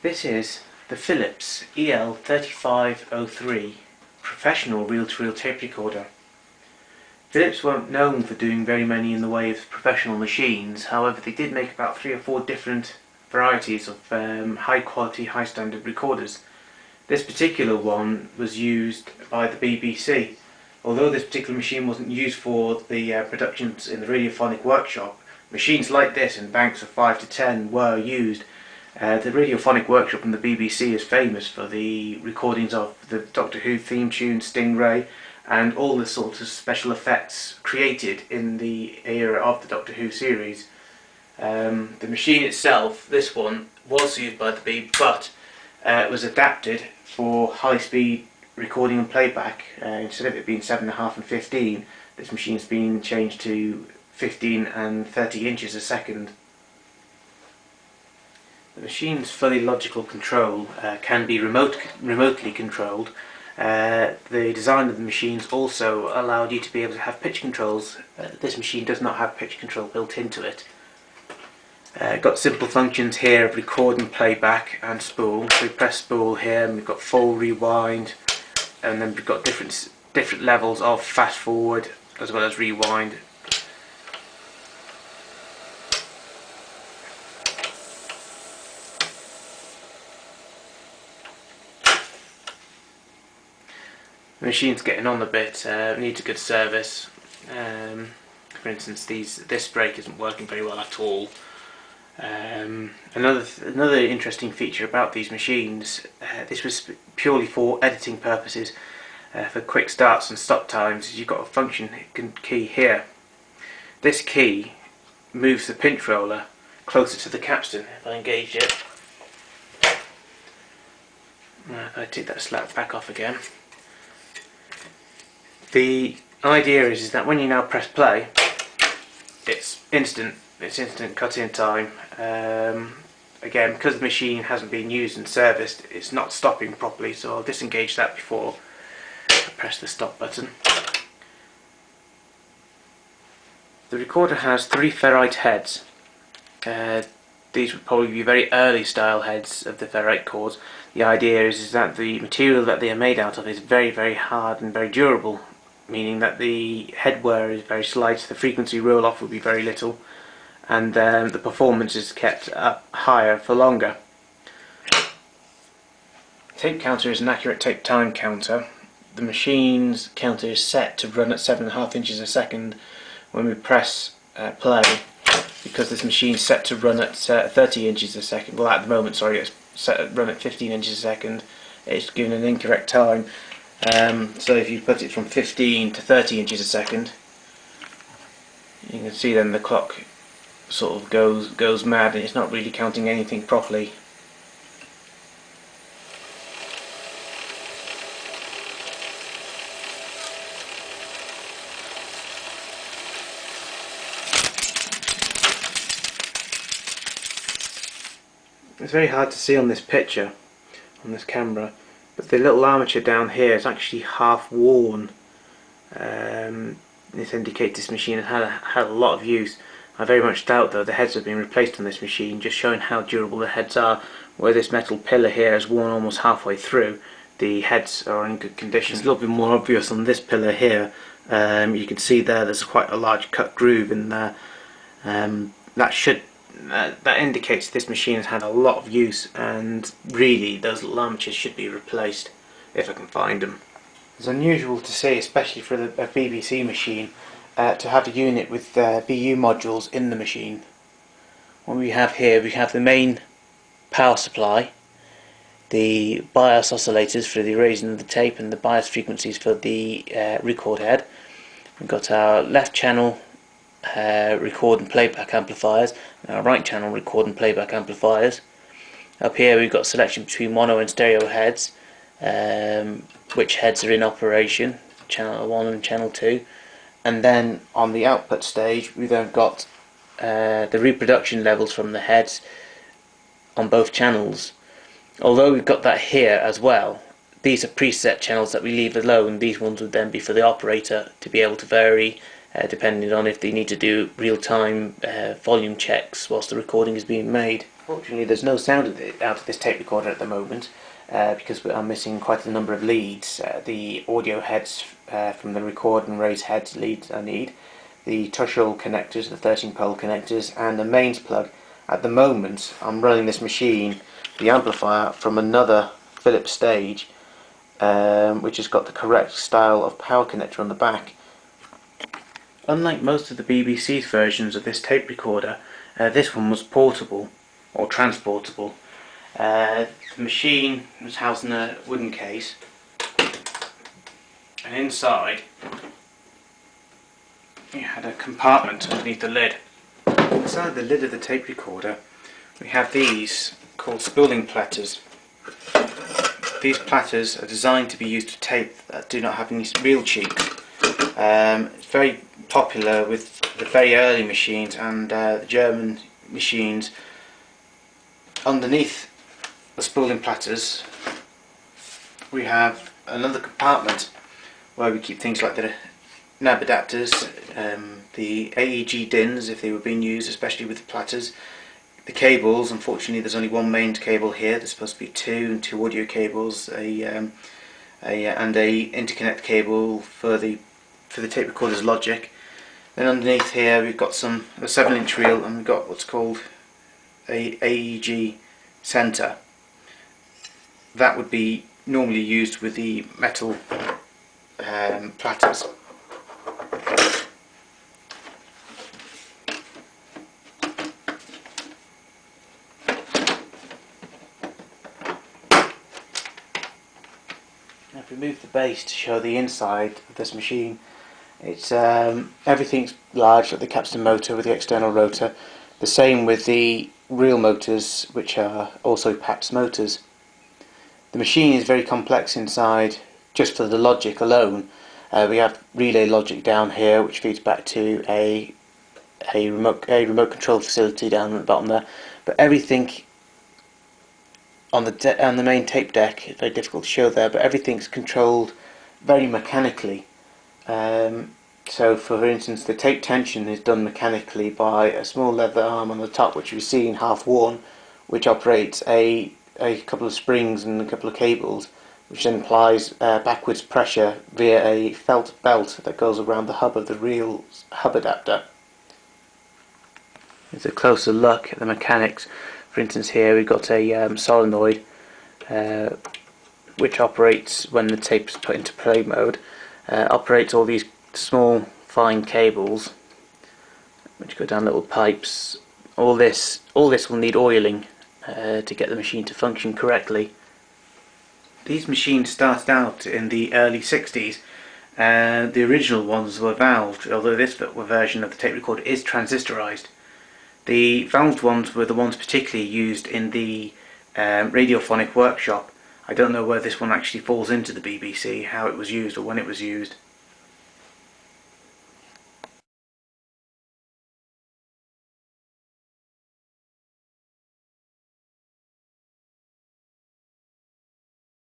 This is the Philips EL3503 professional reel-to-reel tape recorder. Philips weren't known for doing very many in the way of professional machines, however they did make about 3 or 4 different varieties of high quality, high standard recorders. This particular one was used by the BBC. Although this particular machine wasn't used for the productions in the radiophonic workshop, machines like this in banks of 5 to 10 were used. The radiophonic workshop in the BBC is famous for the recordings of the Doctor Who theme tune, Stingray, and all the sorts of special effects created in the era of the Doctor Who series. The machine itself, this one, was used by the BBC, but it was adapted for high-speed recording and playback. Instead of it being 7.5 and 15, this machine's been changed to 15 and 30 inches a second. The machine's fully logical control can be remotely controlled. The design of the machines also allowed you to be able to have pitch controls. This machine does not have pitch control built into it. Got simple functions here of record and playback and spool. So we press spool here and we've got full, rewind, and then we've got different levels of fast forward as well as rewind. The machine's getting on a bit, needs a good service. For instance, this brake isn't working very well at all. Another interesting feature about these machines, this was purely for editing purposes, for quick starts and stop times. You've got a function key here. This key moves the pinch roller closer to the capstan. If I engage it, if I take that slap back off again. The idea is that when you now press play, it's instant cut-in time. Again, because the machine hasn't been used and serviced, it's not stopping properly, so I'll disengage that before I press the stop button. The recorder has 3 ferrite heads. These would probably be very early style heads of the ferrite cores. The idea is that the material that they are made out of is very, very hard and very durable, meaning that the head wear is very slight, the frequency roll off will be very little, and the performance is kept up higher for longer. Tape counter is an accurate tape time counter. The machine's counter is set to run at 7.5 inches a second when we press play, because this machine's set to run at 30 inches a second. Well, at the moment, sorry, it's set to run at 15 inches a second. It's given an incorrect time. So if you put it from 15 to 30 inches a second, you can see then the clock sort of goes mad and it's not really counting anything properly. It's very hard to see on this picture, on this camera, but the little armature down here is actually half worn. This indicates this machine has had a lot of use. I very much doubt though the heads have been replaced on this machine, just showing how durable the heads are. Where this metal pillar here is worn almost halfway through, the heads are in good condition. It's a little bit more obvious on this pillar here. You can see there's quite a large cut groove in there. That indicates this machine has had a lot of use, and really those little armatures should be replaced if I can find them. It's unusual to see, especially for a BBC machine, to have a unit with BU modules in the machine. What we have here, we have the main power supply, the bias oscillators for the raising of the tape and the bias frequencies for the record head. We've got our left channel record and playback amplifiers, and our right channel record and playback amplifiers. Up here we've got selection between mono and stereo heads, which heads are in operation, channel 1 and channel 2, and then on the output stage we've then got the reproduction levels from the heads on both channels. Although we've got that here as well, these are preset channels that we leave alone. These ones would then be for the operator to be able to vary depending on if they need to do real-time volume checks whilst the recording is being made. Fortunately, there's no sound out of this tape recorder at the moment because I'm missing quite a number of leads. The audio heads from the record and raise heads leads I need, the touch-all connectors, the 13-pole connectors, and the mains plug. At the moment, I'm running this machine, the amplifier, from another Philips stage, which has got the correct style of power connector on the back. Unlike most of the BBC's versions of this tape recorder, this one was portable or transportable. The machine was housed in a wooden case, and inside you had a compartment underneath the lid. Inside the lid of the tape recorder we have these called spooling platters. These platters are designed to be used for tape that do not have any real cheeks. It's very popular with the very early machines and the German machines. Underneath the spooling platters we have another compartment where we keep things like the nab adapters, the AEG DINs if they were being used, especially with the platters, the cables. Unfortunately there's only one mains cable here, there's supposed to be two, and two audio cables, and a interconnect cable for the tape recorder's logic. Then underneath here we've got a 7-inch reel, and we've got what's called a AEG centre. That would be normally used with the metal platters. Now if we move the base to show the inside of this machine, it's everything's large, like the capstan motor with the external rotor. The same with the reel motors, which are also PAPS motors. The machine is very complex inside. Just for the logic alone, we have relay logic down here, which feeds back to a remote control facility down at the bottom there. But everything on the main tape deck, it's very difficult to show there, but everything's controlled very mechanically. So for instance, the tape tension is done mechanically by a small leather arm on the top, which you see in half worn, which operates a couple of springs and a couple of cables, which then applies backwards pressure via a felt belt that goes around the hub of the reel's hub adapter. Here's a closer look at the mechanics. For instance, here we've got a solenoid which operates when the tape is put into play mode. Operates all these small fine cables which go down little pipes. All this will need oiling to get the machine to function correctly. These machines started out in the early 60s. The original ones were valved, although this version of the tape recorder is transistorized. The valved ones were the ones particularly used in the radiophonic workshop. I don't know where this one actually falls into the BBC, how it was used or when it was used.